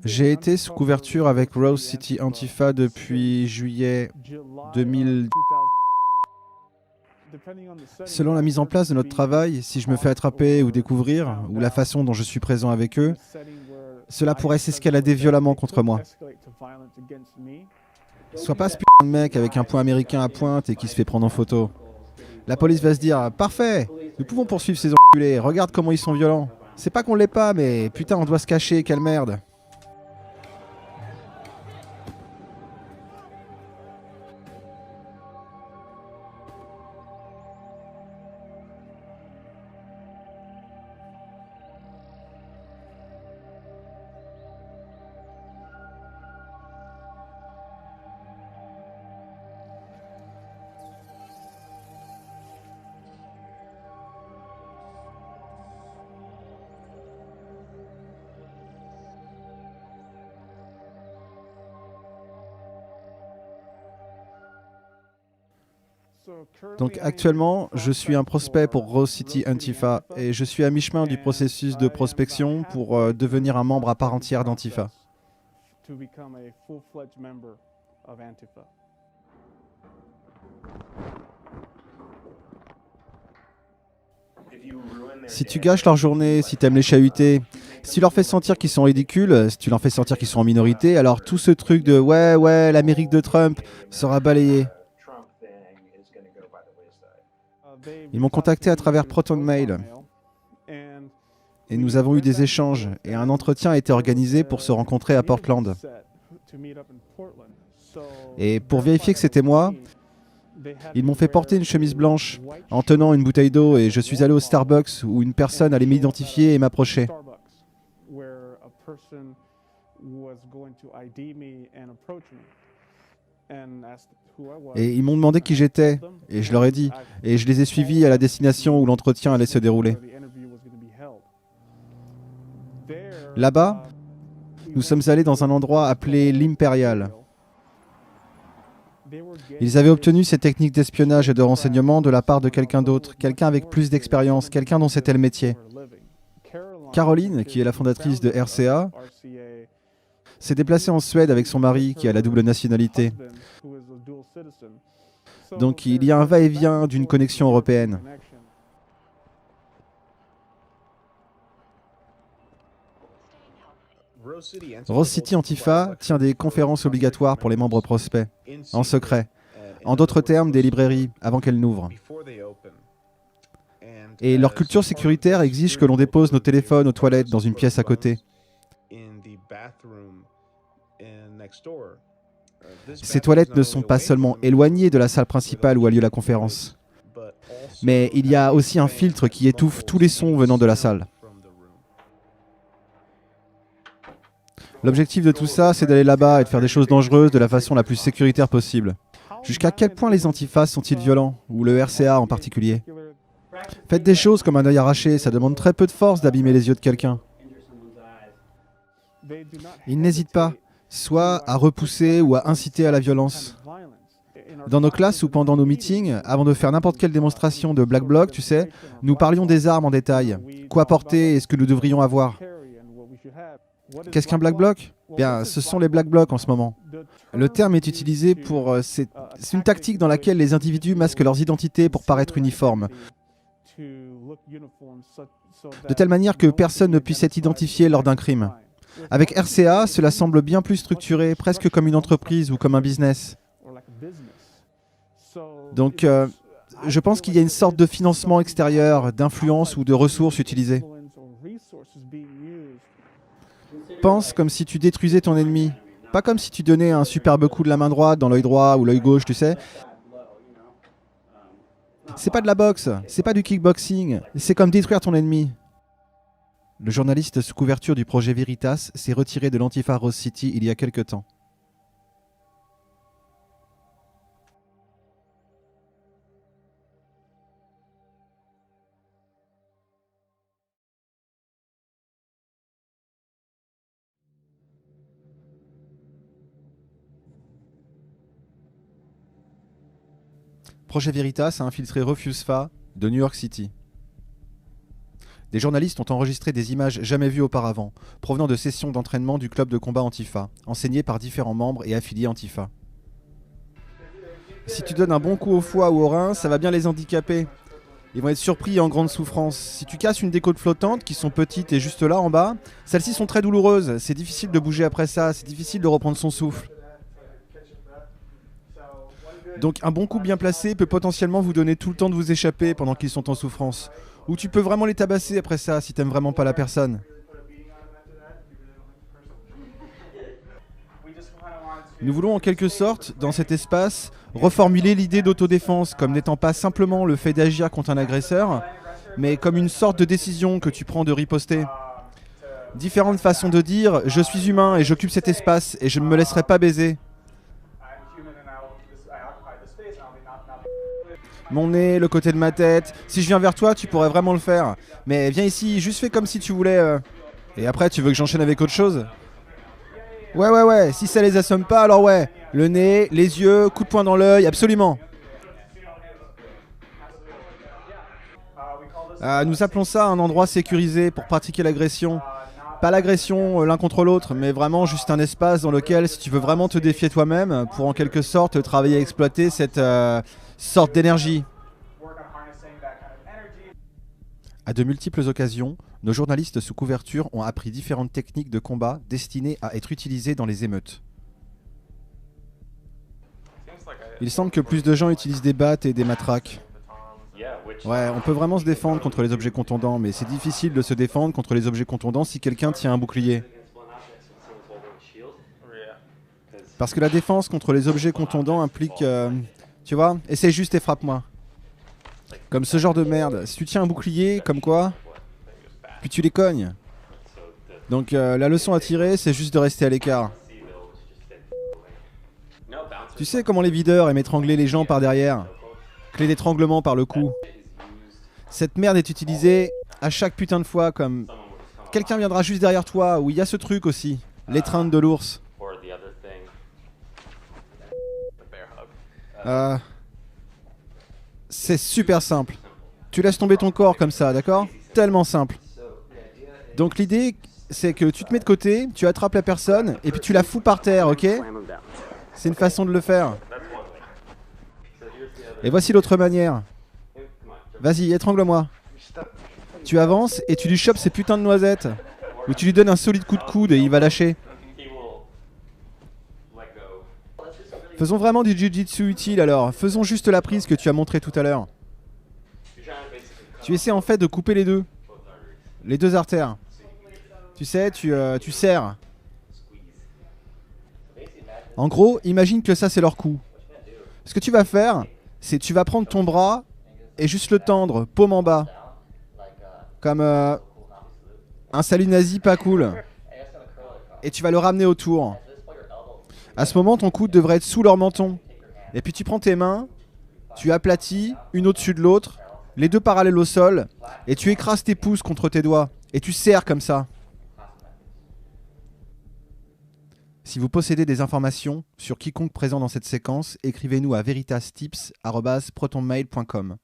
J'ai été sous couverture avec Rose City Antifa depuis juillet 2000. Selon la mise en place de notre travail, si je me fais attraper ou découvrir, ou la façon dont je suis présent avec eux, cela pourrait s'escalader violemment contre moi. Sois pas ce putain de mec avec un point américain à pointe et qui se fait prendre en photo. La police va se dire « Parfait, nous pouvons poursuivre ces enculés, regarde comment ils sont violents. C'est pas qu'on l'est pas, mais putain on doit se cacher, quelle merde !» Donc actuellement, je suis un prospect pour Rose City Antifa et je suis à mi-chemin du processus de prospection pour devenir un membre à part entière d'Antifa. Si tu gâches leur journée, si tu aimes les chahuter, si tu leur fais sentir qu'ils sont ridicules, si tu leur fais sentir qu'ils sont en minorité, alors tout ce truc de ouais, l'Amérique de Trump sera balayé. Ils m'ont contacté à travers Proton Mail et nous avons eu des échanges et un entretien a été organisé pour se rencontrer à Portland. Et pour vérifier que c'était moi, ils m'ont fait porter une chemise blanche en tenant une bouteille d'eau et je suis allé au Starbucks où une personne allait m'identifier et m'approcher. Et ils m'ont demandé qui j'étais et je leur ai dit. Et je les ai suivis à la destination où l'entretien allait se dérouler. Là-bas, nous sommes allés dans un endroit appelé l'Imperial. Ils avaient obtenu ces techniques d'espionnage et de renseignement de la part de quelqu'un d'autre, quelqu'un avec plus d'expérience, quelqu'un dont c'était le métier. Caroline, qui est la fondatrice de RCA, s'est déplacée en Suède avec son mari, qui a la double nationalité. Donc il y a un va-et-vient d'une connexion européenne. Rose City Antifa tient des conférences obligatoires pour les membres prospects, en secret. En d'autres termes, des librairies, avant qu'elles n'ouvrent. Et leur culture sécuritaire exige que l'on dépose nos téléphones aux toilettes dans une pièce à côté. Ces toilettes ne sont pas seulement éloignées de la salle principale où a lieu la conférence, mais il y a aussi un filtre qui étouffe tous les sons venant de la salle. L'objectif de tout ça, c'est d'aller là-bas et de faire des choses dangereuses de la façon la plus sécuritaire possible. Jusqu'à quel point les antifas sont-ils violents, ou le RCA en particulier? Faites des choses comme un œil arraché, ça demande très peu de force d'abîmer les yeux de quelqu'un. Ils n'hésitent pas, soit à repousser ou à inciter à la violence. Dans nos classes ou pendant nos meetings, avant de faire n'importe quelle démonstration de Black Bloc, tu sais, nous parlions des armes en détail. Quoi porter et ce que nous devrions avoir. Qu'est-ce qu'un Black Bloc? Bien, ce sont les Black Blocs en ce moment. Le terme est utilisé pour... c'est une tactique dans laquelle les individus masquent leurs identités pour paraître uniformes. De telle manière que personne ne puisse être identifié lors d'un crime. Avec RCA, cela semble bien plus structuré, presque comme une entreprise ou comme un business. Donc, je pense qu'il y a une sorte de financement extérieur, d'influence ou de ressources utilisées. Pense comme si tu détruisais ton ennemi. Pas comme si tu donnais un superbe coup de la main droite dans l'œil droit ou l'œil gauche, tu sais. C'est pas de la boxe, c'est pas du kickboxing, c'est comme détruire ton ennemi. Le journaliste sous couverture du projet Veritas s'est retiré de l'Antifa Rose City il y a quelque temps. Projet Veritas a infiltré Refusfa de New York City. Des journalistes ont enregistré des images jamais vues auparavant, provenant de sessions d'entraînement du club de combat Antifa, enseignées par différents membres et affiliés Antifa. Si tu donnes un bon coup au foie ou au rein, ça va bien les handicaper. Ils vont être surpris et en grande souffrance. Si tu casses une des côtes flottantes, qui sont petites et juste là en bas, celles-ci sont très douloureuses. C'est difficile de bouger après ça, c'est difficile de reprendre son souffle. Donc un bon coup bien placé peut potentiellement vous donner tout le temps de vous échapper pendant qu'ils sont en souffrance. Ou tu peux vraiment les tabasser après ça si t'aimes vraiment pas la personne. Nous voulons en quelque sorte, dans cet espace, reformuler l'idée d'autodéfense comme n'étant pas simplement le fait d'agir contre un agresseur, mais comme une sorte de décision que tu prends de riposter. Différentes façons de dire « je suis humain et j'occupe cet espace et je ne me laisserai pas baiser ». Mon nez, le côté de ma tête, si je viens vers toi tu pourrais vraiment le faire. Mais viens ici, juste fais comme si tu voulais... Et après tu veux que j'enchaîne avec autre chose ? Ouais, si ça les assomme pas, alors ouais. Le nez, les yeux, coup de poing dans l'œil, absolument. Nous appelons ça un endroit sécurisé pour pratiquer l'agression. Pas l'agression l'un contre l'autre, mais vraiment juste un espace dans lequel, si tu veux vraiment te défier toi-même, pour en quelque sorte travailler à exploiter cette sorte d'énergie. À de multiples occasions, nos journalistes sous couverture ont appris différentes techniques de combat destinées à être utilisées dans les émeutes. Il semble que plus de gens utilisent des battes et des matraques. Ouais, on peut vraiment se défendre contre les objets contondants, mais c'est difficile de se défendre contre les objets contondants si quelqu'un tient un bouclier. Parce que la défense contre les objets contondants implique... tu vois, essaie juste et frappe-moi. Comme ce genre de merde. Si tu tiens un bouclier, comme quoi, puis tu les cognes. Donc la leçon à tirer, c'est juste de rester à l'écart. Tu sais comment les videurs aiment étrangler les gens par derrière? Clé d'étranglement par le cou. Cette merde est utilisée à chaque putain de fois comme... Quelqu'un viendra juste derrière toi, où il y a ce truc aussi. L'étreinte de l'ours. C'est super simple. Tu laisses tomber ton corps comme ça, d'accord? Tellement simple. Donc l'idée, c'est que tu te mets de côté, tu attrapes la personne, et puis tu la fous par terre, ok? C'est une façon de le faire. Et voici l'autre manière. Vas-y, étrangle-moi. Tu avances et tu lui chopes ces putains de noisettes. Ou tu lui donnes un solide coup de coude et il va lâcher. Faisons vraiment du jiu-jitsu utile alors. Faisons juste la prise que tu as montrée tout à l'heure. Tu essaies en fait de couper les deux. Les deux artères. Tu sais, tu serres. En gros, imagine que ça c'est leur coup. Ce que tu vas faire, c'est tu vas prendre ton bras et juste le tendre, paume en bas. Comme un salut nazi pas cool. Et tu vas le ramener autour. À ce moment, ton coude devrait être sous leur menton. Et puis tu prends tes mains, tu aplatis, une au-dessus de l'autre, les deux parallèles au sol, et tu écrases tes pouces contre tes doigts. Et tu serres comme ça. Si vous possédez des informations sur quiconque présent dans cette séquence, écrivez-nous à veritastips@protonmail.com.